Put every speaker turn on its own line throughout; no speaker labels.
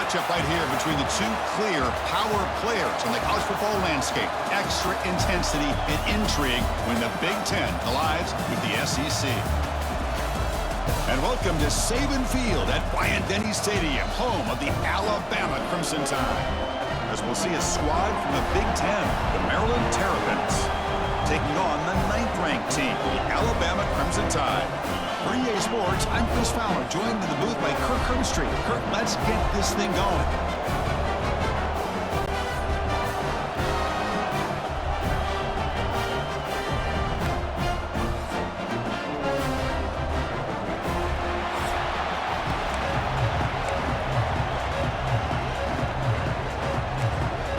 matchup right here between the two clear power players on the college football landscape. Extra intensity and intrigue when the Big Ten collides with the SEC. And welcome to Saban Field at Bryant-Denny Stadium, home of the Alabama Crimson Tide. As we'll see a squad from the Big Ten, the Maryland Terrapins, taking on the 9th-ranked team, the Alabama Crimson Tide. For EA Sports, I'm Chris Fowler, joined in the booth by Kirk Herbstreit. Kirk, let's get this thing going.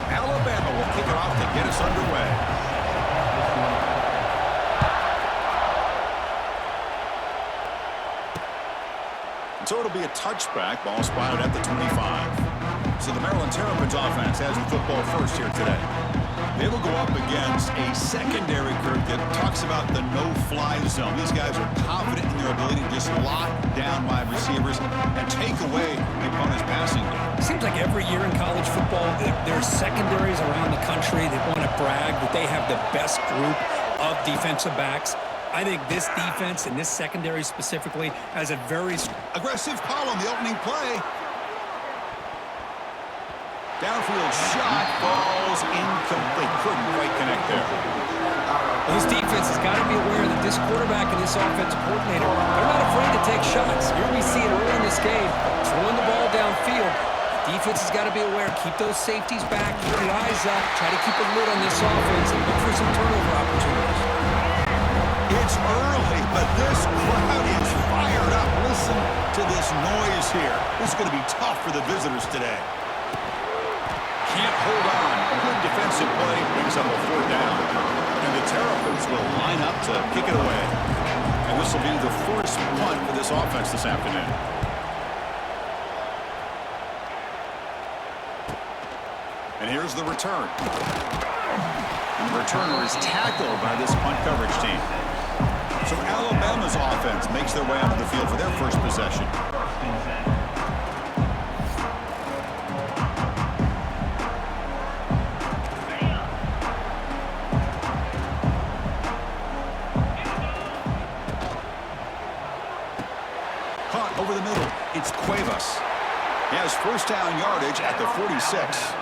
Alabama will kick it off to get us underway. So it'll be a touchback, ball spotted at the 25. So the Maryland Terrapins offense has the football first here today. They will go up against a secondary, Kirk, that talks about the no-fly zone. These guys are confident in their ability to just lock down wide receivers and take away the opponent's passing game.
Seems like every year in college football, there's secondaries around the country that want to brag that they have the best group of defensive backs. I think this defense and this secondary specifically has a very
aggressive call on the opening play. Downfield shot falls incomplete. Couldn't quite connect there.
Well, this defense has got to be aware that this quarterback and this offensive coordinator, they're not afraid to take shots. Here we see it early in this game, throwing the ball downfield. The defense has got to be aware. Keep those safeties back. Keep your eyes up. Try to keep a lid on this offense and look for some turnover opportunities.
It's early, but this crowd is fired up. Listen to this noise here. This is going to be tough for the visitors today. Can't hold on. Good defensive play brings up a 4th down. And the Terrapins will line up to kick it away. And this will be the first punt for this offense this afternoon. And here's the return. And the returner is tackled by this punt coverage team. So Alabama's offense makes their way onto the field for their first possession. Caught over the middle. It's Cuevas. He has first down yardage at the 46.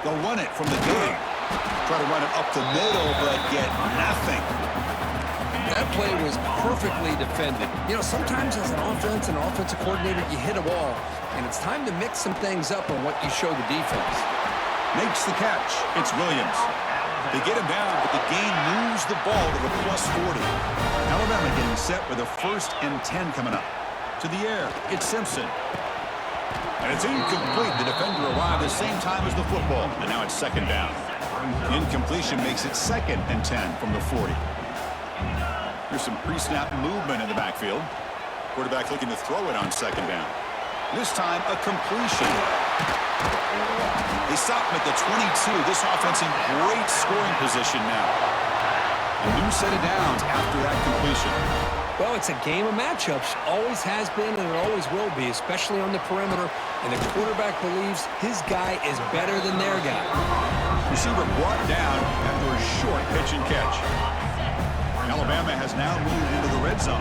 They'll run it from the gun. Try to run it up the middle, but get nothing.
That play was perfectly defended. You know, sometimes as an offensive coordinator, you hit a wall, and it's time to mix some things up on what you show the defense.
Makes the catch. It's Williams. They get him down, but the gain moves the ball to the +40. Alabama getting set with a 1st and 10 coming up. To the air, it's Simpson. And it's incomplete. The defender arrived the same time as the football, and now it's 2nd down. The incompletion makes it 2nd and 10 from the 40. There's some pre-snap movement in the backfield. Quarterback looking to throw it on 2nd down. This time, a completion. They stop him at the 22. This offense in great scoring position now. A new set of downs after that completion.
Well, it's a game of matchups. Always has been, and it always will be, especially on the perimeter. And the quarterback believes his guy is better than their guy.
Receiver brought down after a short pitch and catch. Alabama has now moved into the red zone.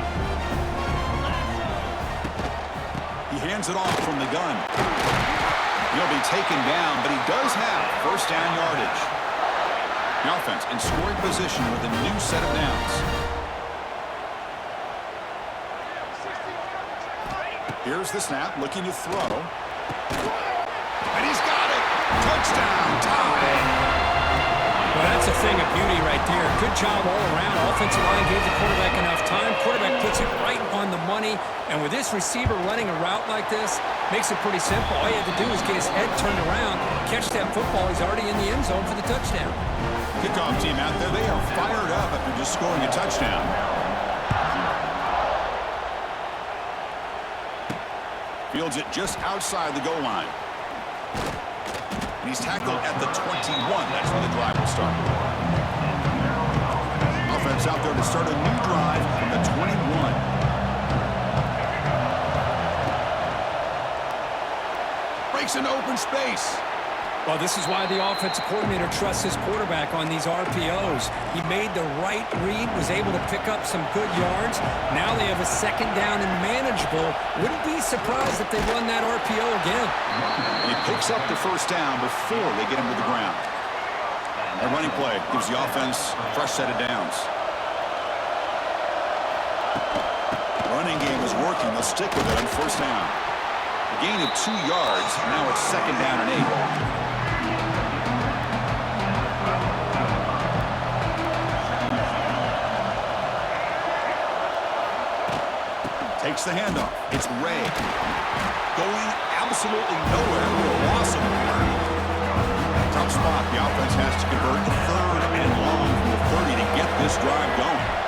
He hands it off from the gun. He'll be taken down, but he does have first down yardage. The offense in scoring position with a new set of downs. Here's the snap, looking to throw. And he's got it! Touchdown, Tide!
Well, that's a thing of beauty right there. Good job all around. Offensive line gave the quarterback enough time. Quarterback puts it right on the money. And with this receiver running a route like this, makes it pretty simple. All you have to do is get his head turned around, catch that football. He's already in the end zone for the touchdown.
Kickoff team out there, they are fired up after just scoring a touchdown. Fields it just outside the goal line. And he's tackled at the 21. That's where the drive will start. A Offense out there to start a new drive from the 21. Breaks into open space.
Well, this is why the offensive coordinator trusts his quarterback on these RPOs. He made the right read, was able to pick up some good yards. Now they have a second down and manageable. Wouldn't be surprised if they run that RPO again.
And he picks up the first down before they get him to the ground. A running play gives the offense a fresh set of downs. Running game is working. They'll stick with it on first down. A gain of 2 yards. Now it's second down and 8. Takes the handoff. It's Ray. Going absolutely nowhere with a loss of the ground. Tough spot. The offense has to convert third and long from the 30 to get this drive going.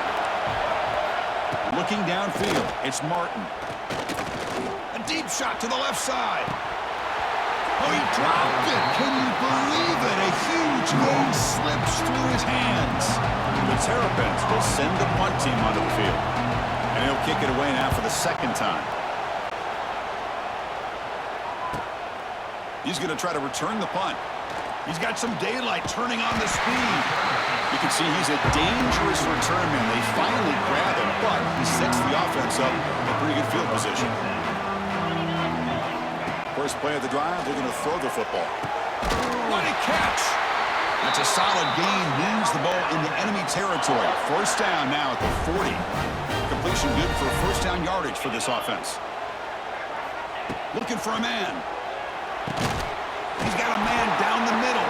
Looking downfield, it's Martin. A deep shot to the left side. Oh, he dropped it. Can you believe it? A huge gain slips through his hands. The Terrapins will send the punt team onto the field. And he'll kick it away now for the second time. He's going to try to return the punt. He's got some daylight turning on the speed. You can see he's a dangerous return man. They finally grab him, but he sets the offense up in pretty good field position. First play of the drive, they're going to throw the football. What a catch! That's a solid gain. Moves the ball into enemy territory. First down now at the 40. Completion good for first down yardage for this offense. Looking for a man. He's got a man down the middle.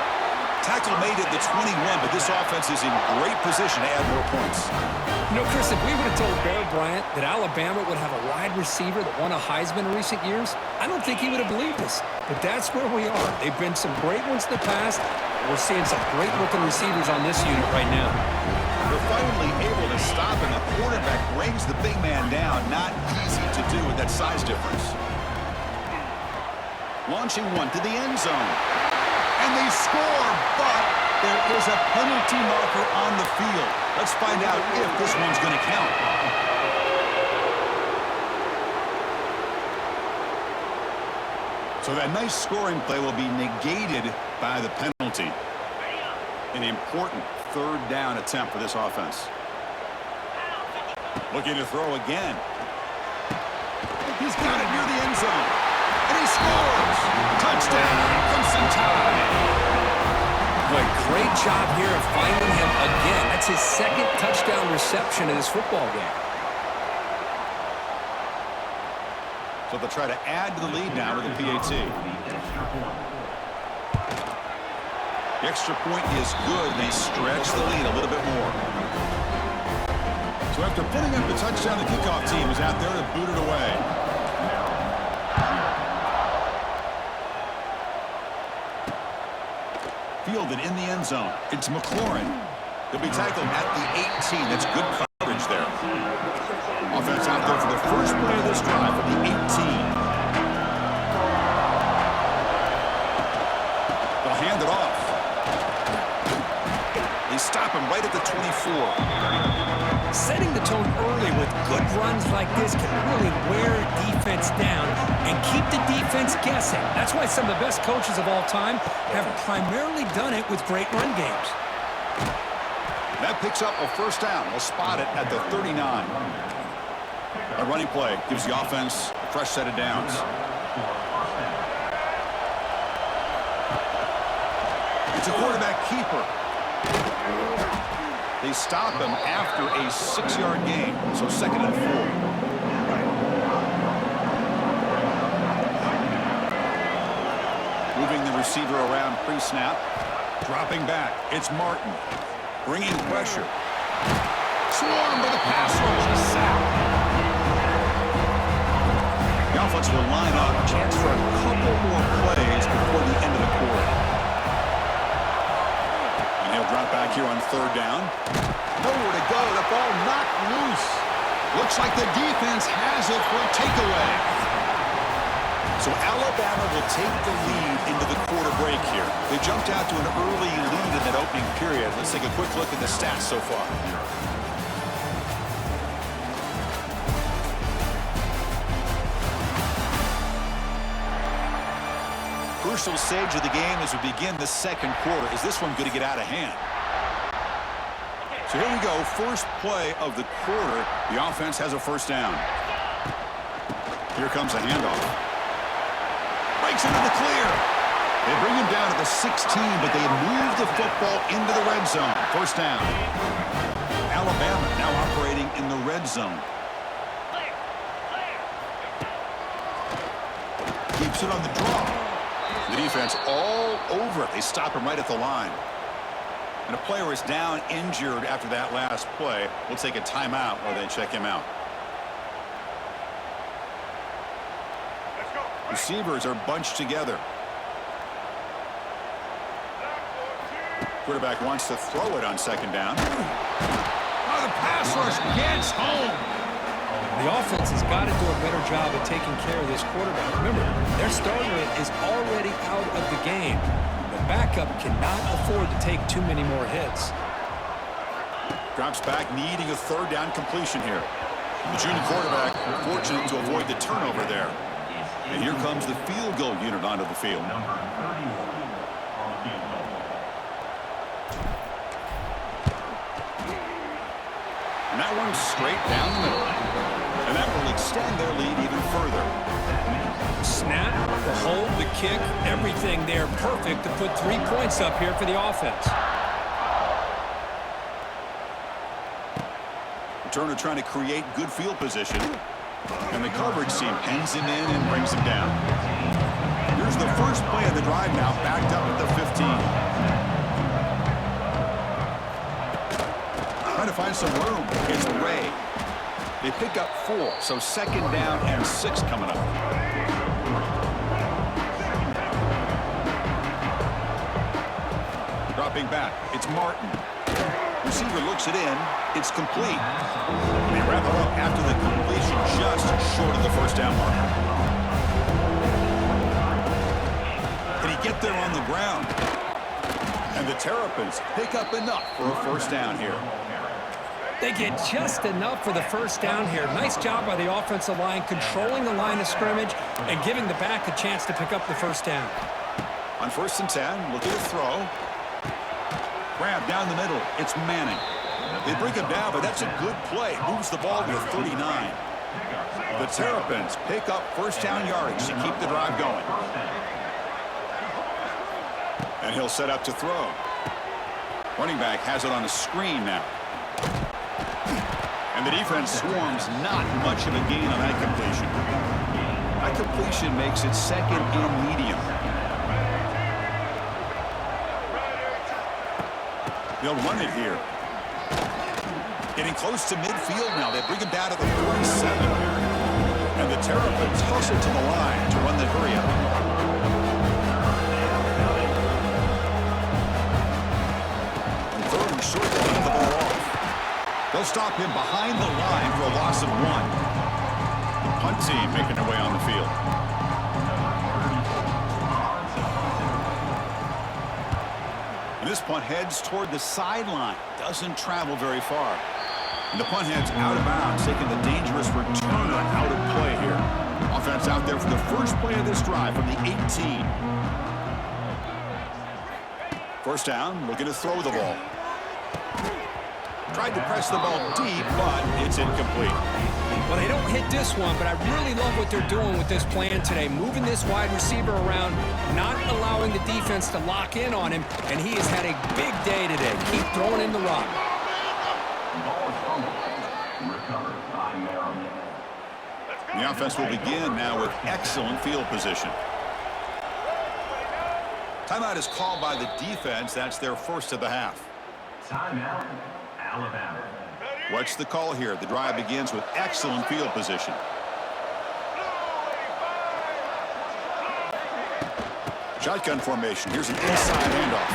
Tackle made at the 21, but this offense is in great position to add more points.
You know, Chris, if we would have told Bear Bryant that Alabama would have a wide receiver that won a Heisman in recent years, I don't think he would have believed us. But that's where we are. They've been some great ones in the past. We're seeing some great-looking receivers on this unit right now.
They're finally able to stop, and the quarterback brings the big man down. Not easy to do with that size difference. Launching one to the end zone. And they score, but there is a penalty marker on the field. Let's find out if this one's going to count. So that nice scoring play will be negated by the penalty. An important third down attempt for this offense. Looking to throw again. He's got it near the end zone. And he scores! Touchdown, Crimson Tide!
Boy, great job here of finding him again. That's his second touchdown reception in this football game.
So they'll try to add to the lead now with a PAT. The extra point is good. They stretch the lead a little bit more. So after putting up the touchdown, the kickoff team is out there to boot it away. Fielded in the end zone. It's McLaurin. He'll be tackled at the 18. That's good coverage there. Offense out there for the first play of this drive at the 18. They'll hand it off. They stop him right at the 24.
Setting the tone early with good runs like this can really wear a defense down and keep the defense guessing. That's why some of the best coaches of all time have primarily done it with great run games.
That picks up a first down. We'll spot it at the 39. A running play gives the offense a fresh set of downs. It's a quarterback keeper. They stop him after a 6-yard gain, so second and 4. Moving the receiver around pre-snap. Dropping back. It's Martin. Bringing pressure. Swarmed by the pass rush. A sack. The offense will line up. Chance for a couple more plays before the end of the quarter. And he'll drop back here on third down. Nowhere to go. The ball knocked loose. Looks like the defense has it for a takeaway. So Alabama will take the lead into the quarter break here. They jumped out to an early lead in that opening period. Let's take a quick look at the stats so far. Crucial stage of the game as we begin the second quarter. Is this one going to get out of hand? So here we go. First play of the quarter. The offense has a first down. Here comes a handoff. Breaks into the clear. They bring him down to the 16, but they move the football into the red zone. First down. Alabama now operating in the red zone. Keeps it on the draw. The defense all over it. They stop him right at the line. And a player is down injured after that last play. We'll take a timeout while they check him out. Receivers are bunched together. Quarterback wants to throw it on second down. Oh, the pass rush gets home.
The offense has got to do a better job of taking care of this quarterback. Remember, their starter is already out of the game. The backup cannot afford to take too many more hits.
Drops back, needing a third down completion here. The junior quarterback fortunate to avoid the turnover there. And here comes the field goal unit onto the field. And that one's straight down the middle. And that will extend their lead even further.
Snap, the hold, the kick, everything there perfect to put 3 points up here for the offense.
Turner trying to create good field position. And the coverage team pins him in and brings him down. Here's the first play of the drive now, backed up at the 15. Trying to find some room. It's Ray. They pick up 4, so second down and 6 coming up. Dropping back, it's Martin. Receiver looks it in. It's complete. They wrap it up after the completion, just short of the first down mark. Can he get there on the ground? And the Terrapins pick up enough for a first down here.
They get just enough for the first down here. Nice job by the offensive line, controlling the line of scrimmage and giving the back a chance to pick up the first down.
On 1st and 10, look at the throw. Grab down the middle. It's Manning. They bring him down, but that's a good play. Moves the ball to the 39. The Terrapins pick up first down yardage to keep the drive going. And he'll set up to throw. Running back has it on a screen now. And the defense swarms, not much of a gain on that completion. That completion makes it second and medium. They'll run it here. Getting close to midfield now. They bring him down to the 47. And the Terrapins hustle to the line to run the hurry up. And third and short, they hand the ball off. They'll stop him behind the line for a loss of 1. Punt team making their way on the field. And this punt heads toward the sideline. Doesn't travel very far. And the punt heads out of bounds, taking the dangerous returner out of play here. Offense out there for the first play of this drive from the 18. First down, looking to throw the ball. Tried to press the ball deep, but it's incomplete.
Well, they don't hit this one, but I really love what they're doing with this plan today. Moving this wide receiver around, not allowing the defense to lock in on him, and he has had a big day today. Keep throwing in the rock.
The offense will begin now with excellent field position. Timeout is called by the defense. That's their first of the half.
Timeout, Alabama.
What's the call here? The drive begins with excellent field position. Shotgun formation. Here's an inside handoff.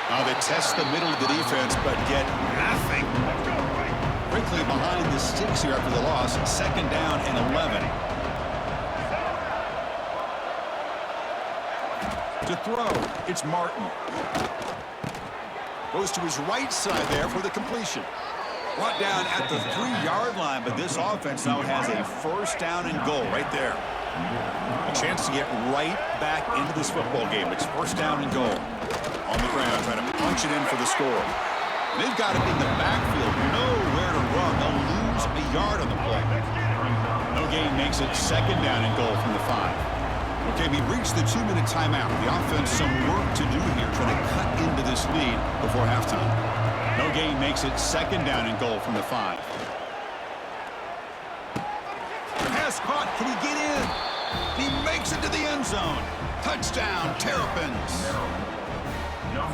Now they test the middle of the defense, but get nothing. Quickly behind the sticks here after the loss. Second down and 11. To throw, it's Martin. Goes to his right side there for the completion. Brought down at the 3-yard line, but this offense now has a first down and goal right there. A chance to get right back into this football game. It's first down and goal. On the ground, trying to punch it in for the score. They've got him in the backfield, nowhere to run. They'll lose a yard on the play. No gain makes it second down and goal from the 5. Okay, we've reached the 2-minute timeout. The offense some work to do here, trying to cut into this lead before halftime. No gain makes it second down and goal from the 5. Pass caught. Can he get in? He makes it to the end zone. Touchdown, Terrapins.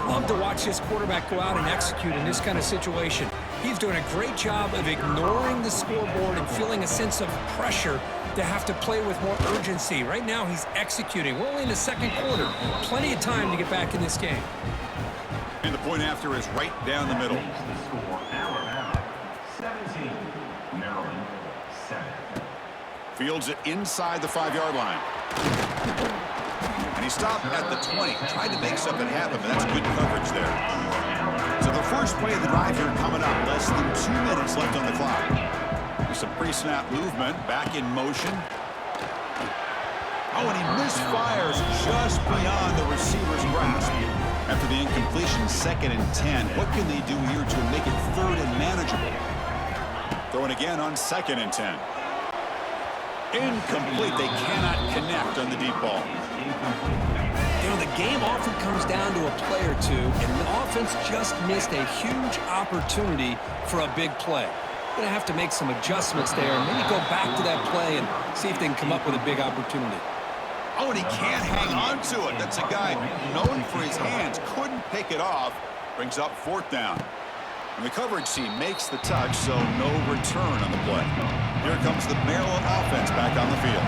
Love to watch this quarterback go out and execute in this kind of situation. He's doing a great job of ignoring the scoreboard and feeling a sense of pressure to have to play with more urgency. Right now, he's executing. We're only in the second quarter. Plenty of time to get back in this game.
And the point after is right down the middle.
The score, Alabama 17, Maryland 7.
Fields it inside the 5-yard line. And he stopped at the 20. Tried to make something happen, but that's good coverage there. So the first play of the drive here coming up. Less than 2 minutes left on the clock. With some pre-snap movement. Back in motion. Oh, and he misfires just beyond the receiver's grasp. After the incompletion, 2nd and 10. What can they do here to make it 3rd and manageable? Throwing again on 2nd and 10. Incomplete. They cannot connect on the deep ball.
You know, the game often comes down to a play or two, and the offense just missed a huge opportunity for a big play. Going to have to make some adjustments there and maybe go back to that play and see if they can come up with a big opportunity.
Oh, and he can't hang on to it. That's a guy known for his hands. Couldn't pick it off. Brings up 4th down. And the coverage team makes the touch, so no return on the play. Here comes the Maryland offense back on the field.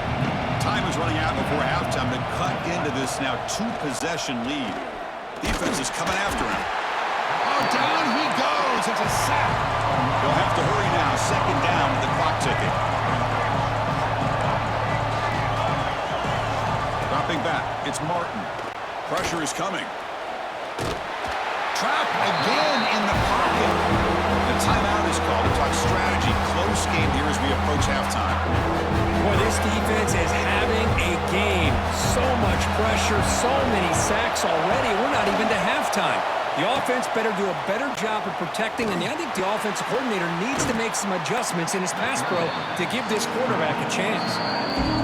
Time is running out before halftime to cut into this now 2-possession lead. Defense is coming after him. Oh, down he goes. It's a sack. They'll have to hurry now. 2nd down with the clock ticking. Dropping back. It's Martin. Pressure is coming. Trapped again in the pocket. The timeout is called to talk strategy. Close game here as we approach halftime.
Boy, this defense is having a game. So much pressure, so many sacks already. We're not even to halftime. The offense better do a better job of protecting, and I think the offensive coordinator needs to make some adjustments in his pass pro to give this quarterback a chance.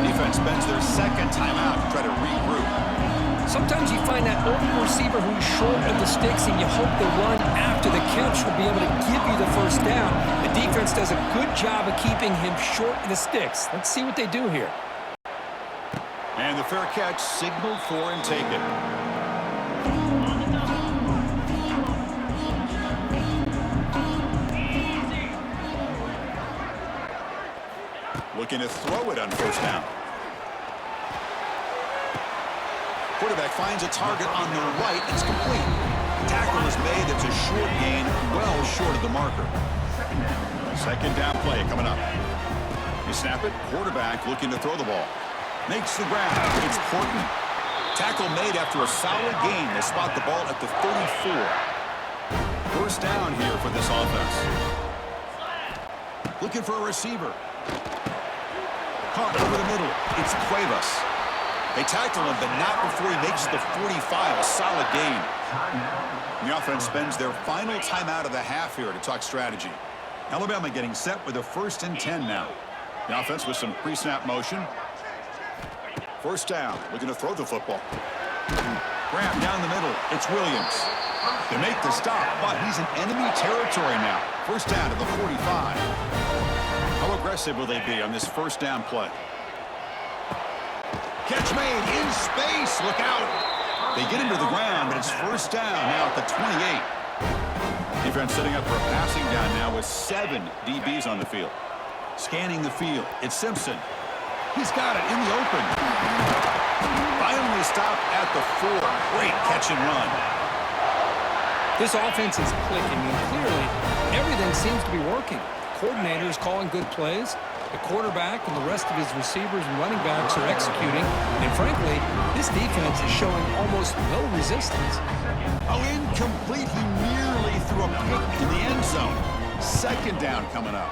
Defense spends their 2nd timeout to try to regroup.
Sometimes you find that open receiver who's short of the sticks, and you hope the run after the catch will be able to give you the first down. The defense does a good job of keeping him short of the sticks. Let's see what they do here.
And the fair catch signaled for and taken. Looking to throw it on 1st down. Quarterback finds a target on the right. It's complete. Tackle is made. It's a short gain, well short of the marker. 2nd down play coming up. You snap it. Quarterback looking to throw the ball. Makes the grab. It's Portman. Tackle made after a solid gain. They spot the ball at the 34. 1st down here for this offense. Looking for a receiver. Caught over the middle. It's Cuevas. They tackle him, but not before he makes the 45. A solid gain. And the offense spends their final timeout of the half here to talk strategy. Alabama getting set with a 1st and 10 now. The offense with some pre-snap motion. 1st down, looking to throw the football. Grab down the middle. It's Williams. They make the stop, but he's in enemy territory now. 1st down to the 45. How aggressive will they be on this 1st down play? Catch made in space. Look out. They get him to the ground, but it's 1st down now at the 28. Defense setting up for a passing down now with 7 DBs on the field. Scanning the field. It's Simpson. He's got it in the open. Finally stopped at the 4. Great catch and run.
This offense is clicking, and clearly everything seems to be working. Coordinators calling good plays. The quarterback and the rest of his receivers and running backs are executing. And frankly, this defense is showing almost no resistance.
Oh, incomplete. He nearly threw a pick in the end zone. Second down coming up.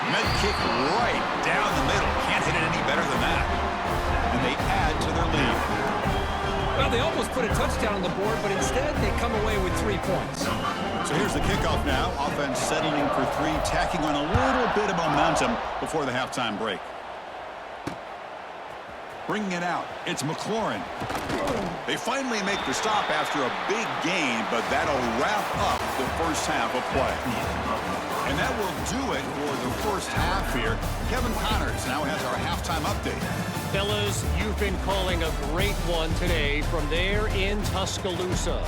Med kick right down the middle. Can't hit it any better than that. And they add to their lead.
Well, they almost put a touchdown on the board, but instead they come away with 3 points.
So here's the kickoff now. Offense settling for 3, tacking on a little bit of momentum before the halftime break. Bringing it out, it's McLaurin. They finally make the stop after a big gain, but that'll wrap up the first half of play. And that will do it for the first half here. Kevin Connors now has our halftime update.
Fellas, you've been calling a great one today from there in Tuscaloosa.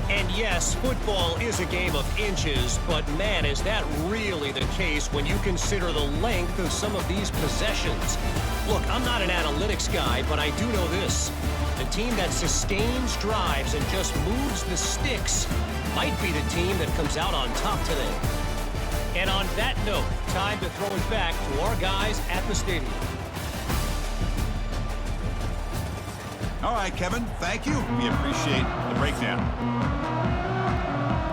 And yes, football is a game of inches, but man, is that really the case when you consider the length of some of these possessions. Look, I'm not an analytics guy, but I do know this. The team that sustains drives and just moves the sticks might be the team that comes out on top today. And on that note, time to throw it back to our guys at the stadium.
All right, Kevin, thank you. We appreciate the breakdown.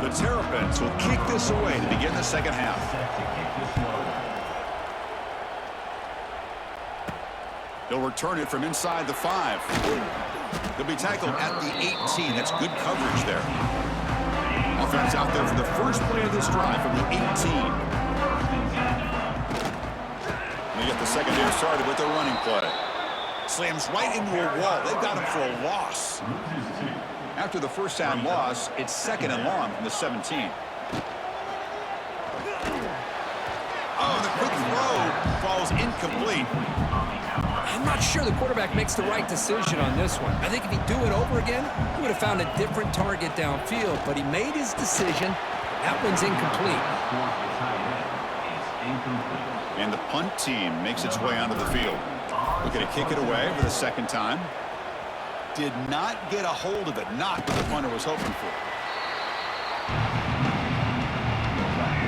The Terrapins will kick this away to begin the second half. They'll return it from inside the 5. They'll be tackled at the 18. That's good coverage there. Offense out there for the first play of this drive from the 18. They get the secondary started with their running play. Slams right into a wall. They've got him for a loss. After the first down loss, it's 2nd and long from the 17. Oh, the quick throw falls incomplete.
I'm not sure the quarterback makes the right decision on this one. I think if he'd do it over again, he would have found a different target downfield, but he made his decision. That one's incomplete.
And the punt team makes its way onto the field. Looking to kick it away for the second time. Did not get a hold of it. Not what the punter was hoping for.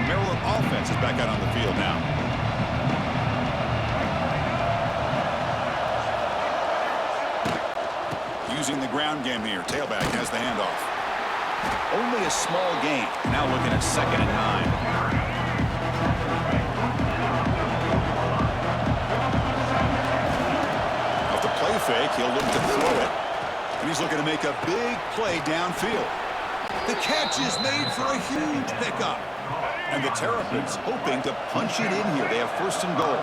Maryland offense is back out on the field now. Using the ground game here. Tailback has the handoff. Only a small gain. Now looking at 2nd and 9. Fake, he'll look to throw it, and he's looking to make a big play downfield. The catch is made for a huge pickup, and the Terrapins hoping to punch it in here. They have 1st and goal.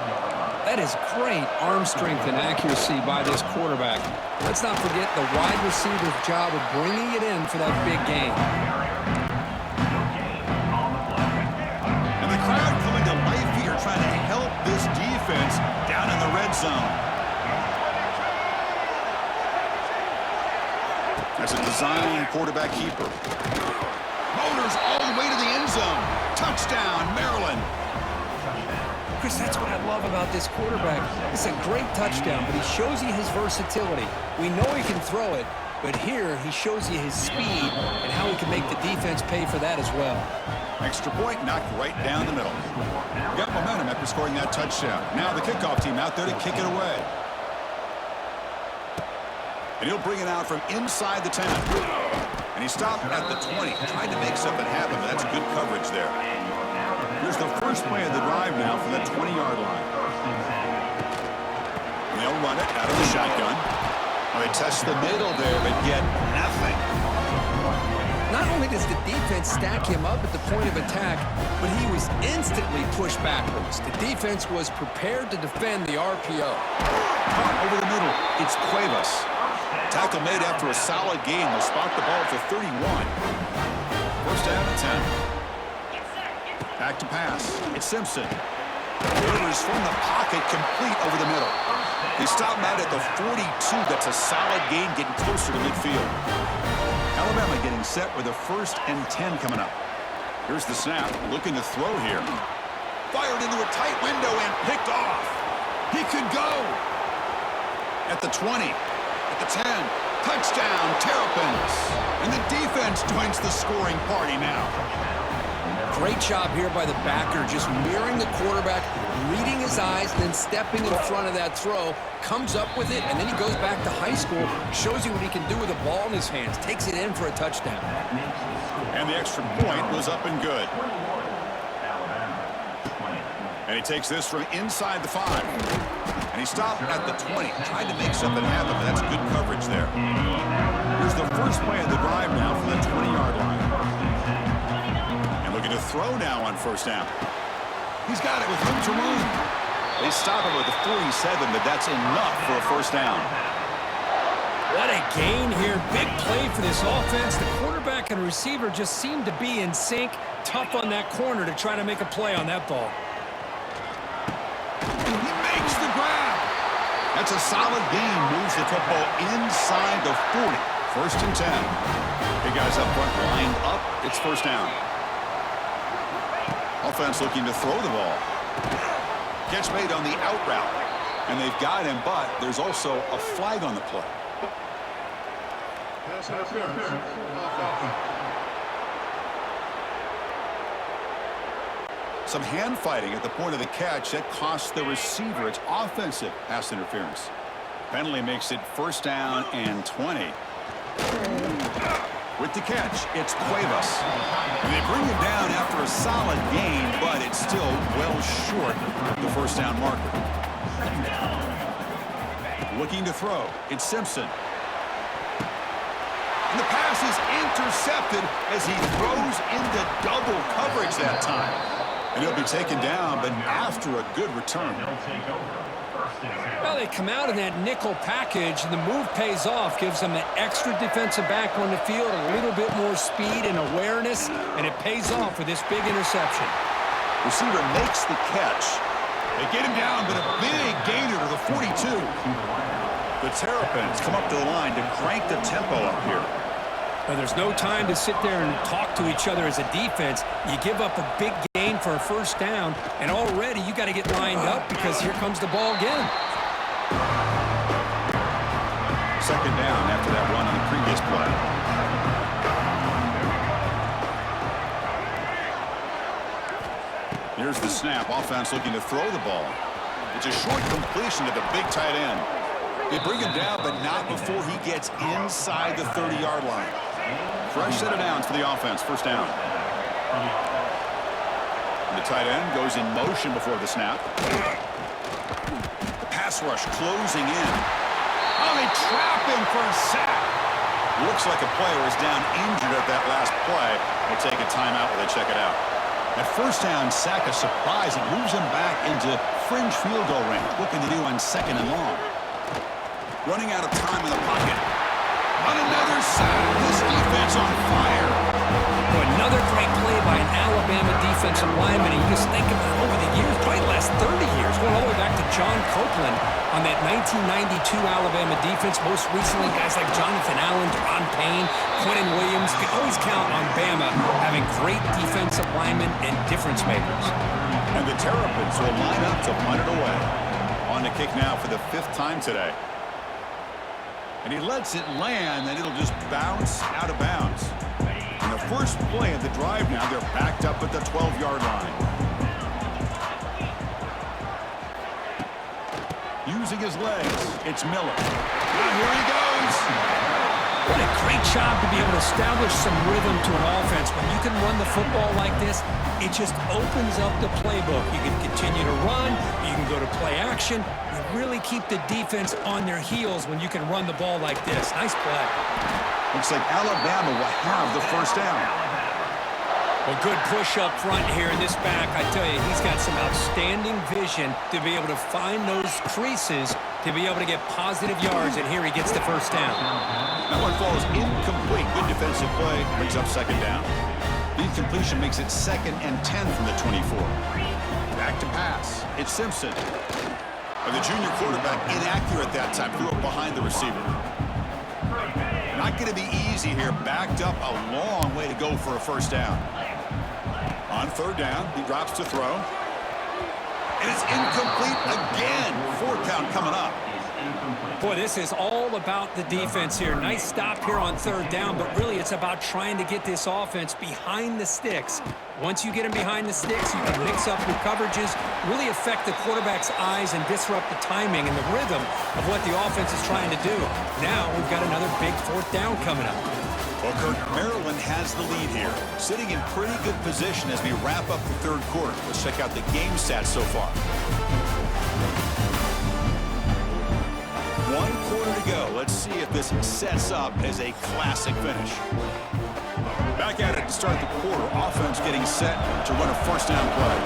That is great arm strength and accuracy by this quarterback. Let's not forget the wide receiver's job of bringing it in for that big gain.
And the crowd coming to life here, trying to help this defense down in the red zone. That's a design quarterback keeper. Motors all the way to the end zone. Touchdown, Maryland.
Chris, that's what I love about this quarterback. It's a great touchdown, but he shows you his versatility. We know he can throw it, but here he shows you his speed and how he can make the defense pay for that as well.
Extra point knocked right down the middle. Got momentum after scoring that touchdown. Now the kickoff team out there to kick it away. And he'll bring it out from inside the 10. And he stopped at the 20. Tried to make something happen, but that's good coverage there. Here's the first play of the drive now from the 20-yard line. And they'll run it out of the shotgun. Well, they test the middle there, but get nothing.
Not only does the defense stack him up at the point of attack, but he was instantly pushed backwards. The defense was prepared to defend the RPO.
Over the middle, it's Cuevas. Tackle made after a solid gain. They'll spot the ball for 31. 1st down and 10. Back to pass. It's Simpson. Delivers from the pocket, complete over the middle. They stop him out at the 42. That's a solid gain, getting closer to midfield. Alabama getting set with a 1st and 10 coming up. Here's the snap. Looking to throw here. Fired into a tight window and picked off. He could go. At the 20. At the 10, touchdown, Terrapins. And the defense joins the scoring party now.
Great job here by the backer, just mirroring the quarterback, reading his eyes, and then stepping in front of that throw, comes up with it, and then he goes back to high school, shows you what he can do with the ball in his hands, takes it in for a touchdown.
And the extra point was up and good. And he takes this from inside the 5. And he stopped at the 20, tried to make something happen, but that's good coverage there. Here's the first play of the drive now from the 20-yard line. And looking to throw now on first down. He's got it with room to run. They stop him at the 47, but that's enough for a first down.
What a gain here. Big play for this offense. The quarterback and receiver just seem to be in sync. Tough on that corner to try to make a play on that ball.
He makes the grab. That's a solid gain. Moves the football inside the 40. First and 10. Big guys up front lined up. It's first down. Offense looking to throw the ball. Catch made on the out route. And they've got him, but there's also a flag on the play. Some hand fighting at the point of the catch that costs the receiver. It's offensive pass interference. Penalty makes it first down and 20. With the catch, it's Cuevas. And they bring him down after a solid gain, but it's still well short of the first down marker. Looking to throw, it's Simpson. And the pass is intercepted as he throws into double coverage that time. And he'll be taken down, but after a good return.
Well, they come out in that nickel package, and the move pays off, gives them an extra defensive back on the field, a little bit more speed and awareness, and it pays off for this big interception.
Receiver makes the catch. They get him down, but a big gainer to the 42. The Terrapins come up to the line to crank the tempo up here.
Now, there's no time to sit there and talk to each other as a defense. You give up a big gain for a first down, and already you got to get lined up because here comes the ball again.
Second down after that run on the previous play. Here's the snap. Offense looking to throw the ball. It's a short completion to the big tight end. They bring him down, but not before he gets inside the 30-yard line. Fresh set of downs for the offense. First down. And the tight end goes in motion before the snap. Pass rush closing in. Oh, they trap him for a sack. Looks like a player is down injured at that last play. They'll take a timeout while they check it out. That first down sack, a surprise. It moves him back into fringe field goal range. Looking to do on second and long. Running out of time in the pocket. On another sack. This defense on fire.
Another great play by an Alabama defensive lineman. And you just think about over the years, probably the last 30 years, going all the way back to John Copeland on that 1992 Alabama defense. Most recently, guys like Jonathan Allen, Ron Payne, Quentin Williams. You can always count on Bama having great defensive linemen and difference makers.
And the Terrapins will line up to punt it away. On the kick now for the 5th time today. And he lets it land, and it'll just bounce out of bounds. And the first play of the drive now, they're backed up at the 12-yard line. Using his legs, it's Miller. And here he goes.
What a great job to be able to establish some rhythm to an offense. When you can run the football like this, it just opens up the playbook. You can continue to run. You can go to play action. You really keep the defense on their heels when you can run the ball like this. Nice play.
Looks like Alabama will have the first down.
Well, good push up front here in this back. I tell you, he's got some outstanding vision to be able to find those creases to be able to get positive yards, and here he gets the first down.
That one falls incomplete. Good defensive play. Brings up second down. The incompletion makes it 2nd and 10 from the 24. Back to pass. It's Simpson. And the junior quarterback inaccurate that time. Threw it behind the receiver. Not going to be easy here. Backed up a long way to go for a first down. On third down, he drops to throw. And it's incomplete again. 4 count coming up.
Boy, this is all about the defense here. Nice stop here on third down, but really it's about trying to get this offense behind the sticks. Once you get them behind the sticks, you can mix up your coverages, really affect the quarterback's eyes and disrupt the timing and the rhythm of what the offense is trying to do. Now we've got another big fourth down coming up.
Well, Kurt, Maryland has the lead here, sitting in pretty good position as we wrap up the third quarter. Let's check out the game stats so far. 1 quarter to go. Let's see if this sets up as a classic finish. Back at it to start the quarter. Offense getting set to run a first down play.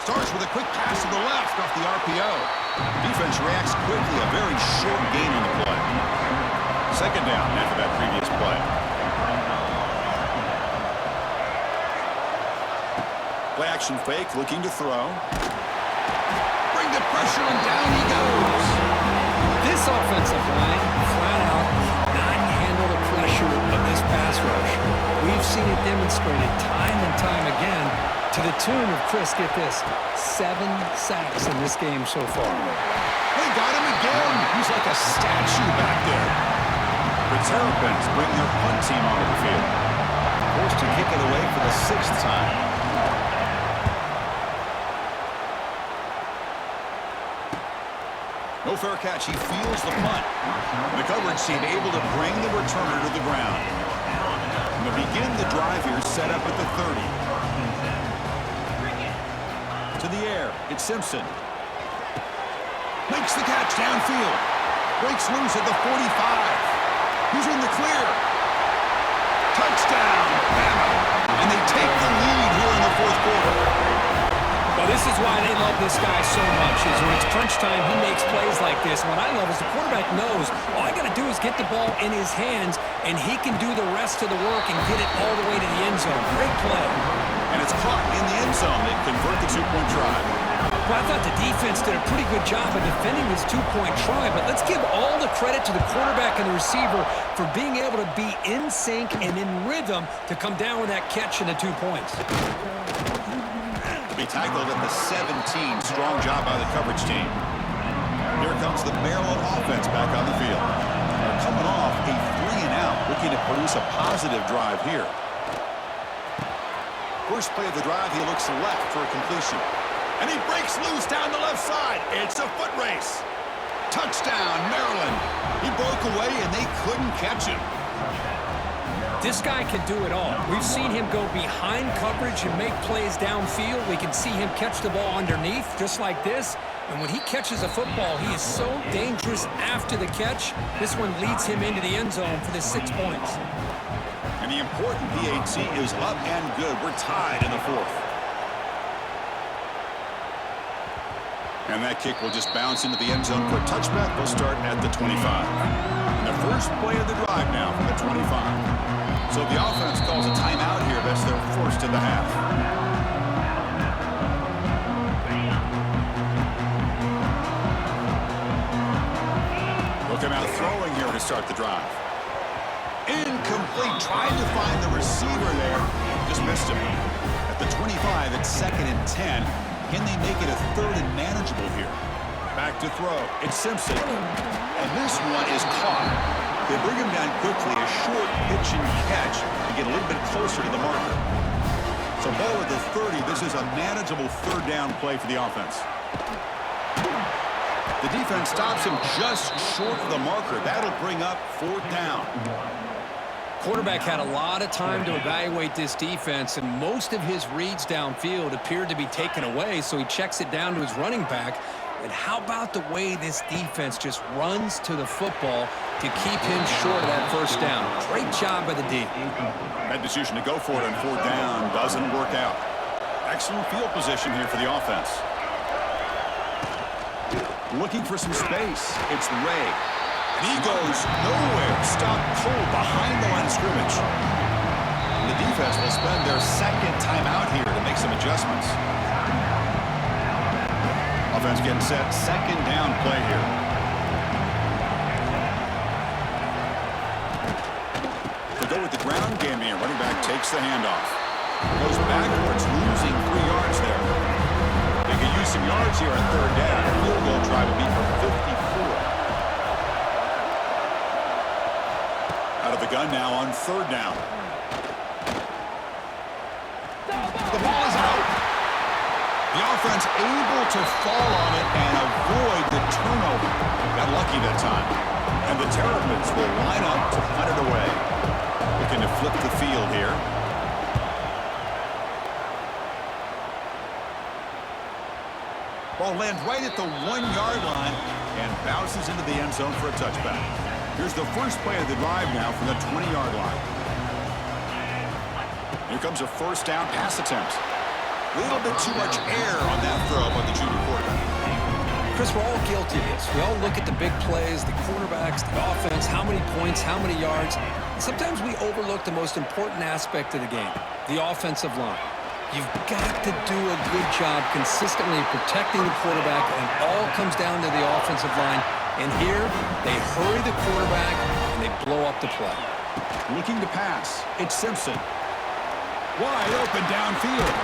Starts with a quick pass to the left off the RPO. Defense reacts quickly. A very short gain on the play. Second down after that previous play. Play action fake, looking to throw. Bring the pressure, and down he goes.
This offensive line, flat out, cannot handle the pressure of this pass rush. We've seen it demonstrated time and time again to the tune of, Chris, get this, 7 sacks in this game so far.
They got him again. He's like a statue back there. The Terrapins bring their punt team onto the field. Forced to kick it away for the 6th time. No fair catch. He feels the punt. The coverage team able to bring the returner to the ground. And to begin the drive here, set up at the 30. To the air. It's Simpson. Makes the catch downfield. Breaks loose at the 45. He's in the clear. Touchdown, Bama. And they take the lead here in the fourth quarter.
Well, this is why they love this guy so much, is when it's crunch time, he makes plays like this. What I love is the quarterback knows all I got to do is get the ball in his hands, and he can do the rest of the work and get it all the way to the end zone. Great play.
And it's caught in the end zone. They convert the two-point try.
Well, I thought the defense did a pretty good job of defending this two-point try, but let's give all the credit to the quarterback and the receiver for being able to be in sync and in rhythm to come down with that catch and the 2 points.
Be tackled at the 17. Strong job by the coverage team. Here comes the Maryland offense back on the field. They're coming off a 3-and-out, looking to produce a positive drive here. First play of the drive, he looks left for a completion. And he breaks loose down the left side. It's a foot race. Touchdown, Maryland. He broke away, and they couldn't catch him.
This guy can do it all. We've seen him go behind coverage and make plays downfield. We can see him catch the ball underneath, just like this. And when he catches a football, he is so dangerous after the catch. This one leads him into the end zone for the 6 points.
And the important PAT is up and good. We're tied in the fourth. And that kick will just bounce into the end zone for a touchback. We'll start at the 25. And the first play of the drive now from the 25. So the offense calls a timeout here. That's their first in the half. They'll come out throwing here to start the drive. Incomplete. Tried to find the receiver there. Just missed him. At the 25, it's 2nd and 10. Can they make it a 3rd and manageable here? Back to throw. It's Simpson. And this one is caught. They bring him down quickly, a short pitch and catch to get a little bit closer to the marker. So ball at the 30. This is a manageable 3rd down play for the offense. The defense stops him just short of the marker. That'll bring up 4th down.
Quarterback had a lot of time to evaluate this defense, and most of his reads downfield appeared to be taken away, so he checks it down to his running back. And how about the way this defense just runs to the football to keep him short of that first down? Great job by the D.
That decision to go for it on 4th down doesn't work out. Excellent field position here for the offense. Looking for some space. It's Ray. And he goes nowhere. Stopped cold behind the line of scrimmage. And the defense will spend their 2nd timeout here to make some adjustments. Offense getting set. 2nd down play here. They go with the ground game here. Running back takes the handoff. Goes backwards, losing 3 yards there. some yards here on third down. A field goal try would be for 54. Out of the gun now on third down. The ball is out. The offense able to fall on it and avoid the turnover. Got lucky that time. And the Terrapins will line up to punt it away. Looking to flip the field here. Ball lands right at the 1-yard line and bounces into the end zone for a touchback. Here's the first play of the drive now from the 20-yard line. Here comes a first down pass attempt. A little bit too much air on that throw by the junior quarterback.
Chris, we're all guilty of this. We all look at the big plays, the quarterbacks, the offense, how many points, how many yards. Sometimes we overlook the most important aspect of the game, the offensive line. You've got to do a good job consistently protecting the quarterback, and all comes down to the offensive line. And here, they hurry the quarterback, and they blow up the play.
Looking to pass. It's Simpson. Wide open downfield.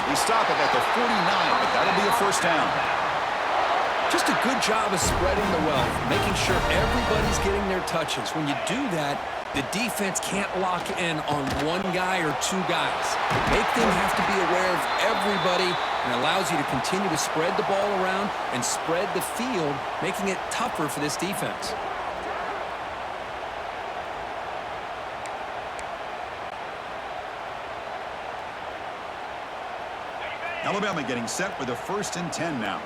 They stop it at the 49, but that'll be a first down.
Just a good job of spreading the wealth, making sure everybody's getting their touches. When you do that, the defense can't lock in on one guy or two guys. Make them have to be aware of everybody, and allows you to continue to spread the ball around and spread the field, making it tougher for this defense.
Alabama getting set with a 1st and 10 now.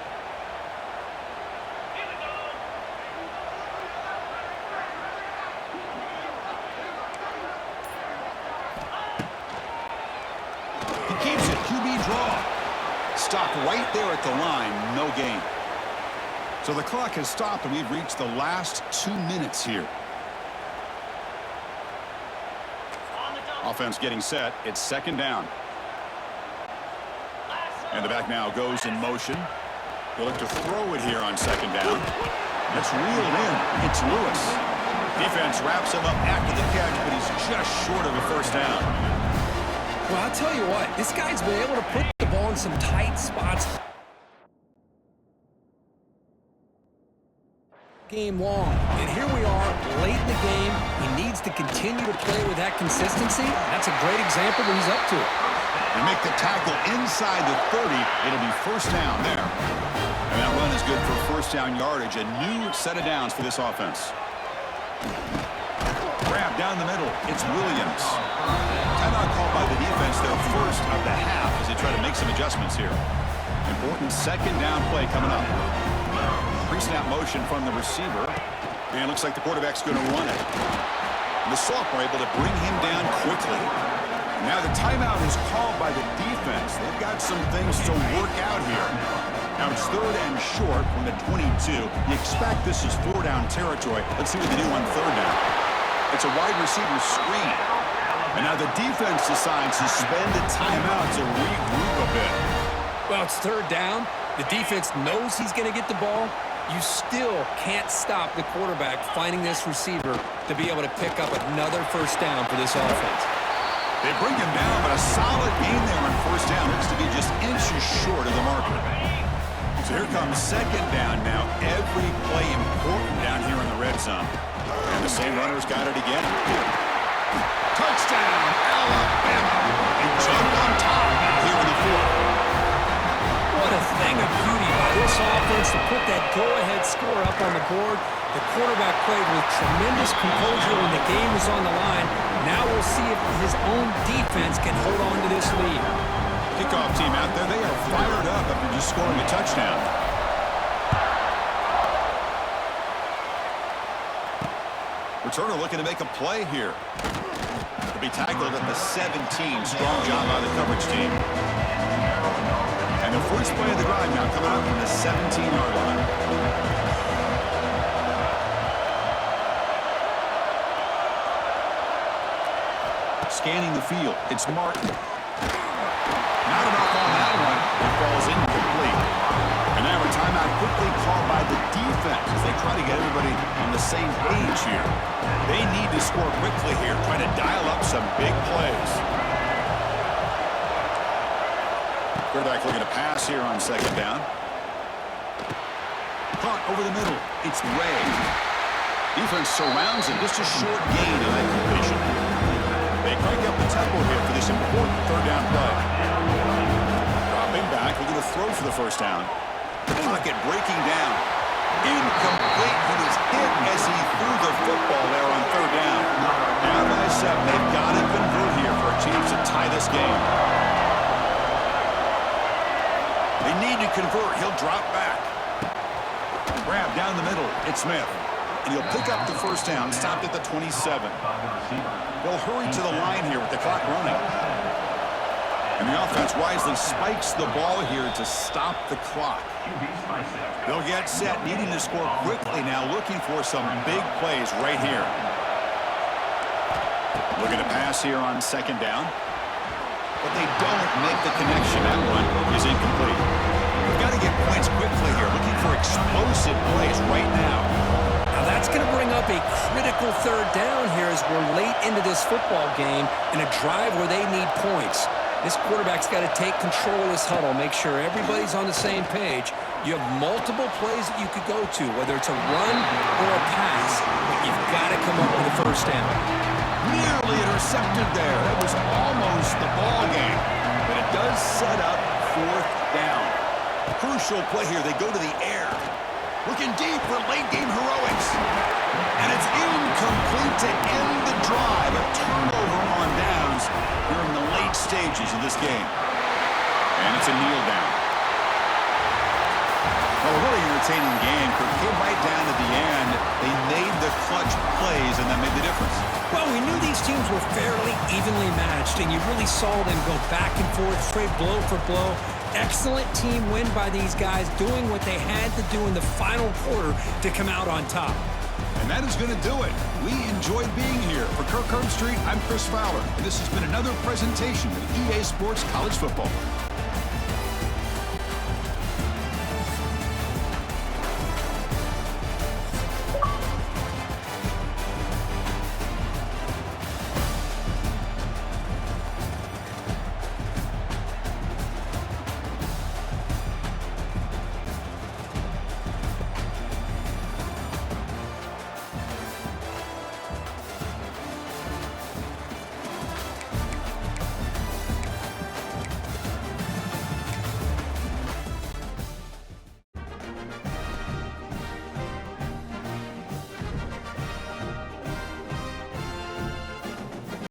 He keeps it. QB draw. Stopped right there at the line. No gain. So the clock has stopped, and we've reached the last 2 minutes here. Offense getting set. It's 2nd down. And the back now goes in motion. They'll look to throw it here on 2nd down. That's reeled in. It's Lewis. Defense wraps him up after the catch, but he's just short of a first down.
Well, I'll tell you what, this guy's been able to put the ball in some tight spots game long. And here we are, late in the game. He needs to continue to play with that consistency. That's a great example when he's up to it.
They make the tackle inside the 30. It'll be first down there. And that run is good for first down yardage. A new set of downs for this offense. Grab down the middle. It's Williams. Timeout called by the defense, their first of the half, as they try to make some adjustments here. Important 2nd down play coming up. Pre-snap motion from the receiver. And it looks like the quarterback's going to run it. And the sophomore able to bring him down quickly. Now the timeout is called by the defense. They've got some things to work out here. Now it's 3rd and short from the 22. You expect this is 4-down territory. Let's see what they do on 3rd down. It's a wide receiver screen. And now the defense decides to spend a timeout to regroup a bit.
Well, it's 3rd down. The defense knows he's going to get the ball. You still can't stop the quarterback finding this receiver to be able to pick up another first down for this offense.
They bring him down, but a solid gain there on first down. Looks to be just inches short of the marker. So here comes 2nd down now. Every play important down here in the red zone. And the same runner's got it again. Touchdown, Alabama. And jumped on top here in the 4th.
What a thing of beauty by this offense to put that go-ahead score up on the board. The quarterback played with tremendous composure when the game was on the line. Now we'll see if his own defense can hold on to this lead.
Kickoff team out there, they are fired up after just scoring a touchdown. Returner looking to make a play here. To be tackled at the 17. Strong job by the coverage team. And the first play of the drive now coming up from the 17-yard line. Scanning the field. It's Martin. Not enough on that one. It falls incomplete. And now a timeout quickly called by the defense as they try to get everybody on the same page here. They need to score quickly here, trying to dial up some big plays. Quarterback looking to pass here on second down. Caught over the middle. It's Ray. Defense surrounds him. Just a short gain on that completion. They crank up the tempo here for this important third down play. Dropping back, looking to throw for the first down. The pocket breaking down. Incomplete. He was hit as he threw the football there on third down. Now by 7, they've got to convert here for a chance to tie this game. They need to convert. He'll drop back. Grab down the middle. It's Smith. And he'll pick up the first down, stopped at the 27. They'll hurry to the line here with the clock running. And the offense wisely spikes the ball here to stop the clock. They'll get set, needing to score quickly now, looking for some big plays right here. Looking to pass here on second down. But they don't make the connection. That one is incomplete. We've got to get points quickly here, looking for explosive plays right now.
Now that's going to bring up a critical third down here as we're late into this football game in a drive where they need points. This quarterback's got to take control of this huddle, make sure everybody's on the same page. You have multiple plays that you could go to, whether it's a run or a pass, but you've got to come up with a first down.
Nearly intercepted there. That was almost the ball game, but it does set up fourth down. Crucial play here. They go to the air. Looking deep for late-game heroics. And it's incomplete to end the drive. A turnover on downs here in the late stages of this game. And it's a kneel down. Well, a really entertaining game. Came right down at the end. They made the clutch plays, and that made the difference.
Well, we knew these teams were fairly evenly matched, and you really saw them go back and forth, trade blow for blow. Excellent team win by these guys, doing what they had to do in the final quarter to come out on top.
And that is going to do it. We enjoyed being here. For Kirk Herbstreit, I'm Chris Fowler, and this has been another presentation of EA Sports College Football.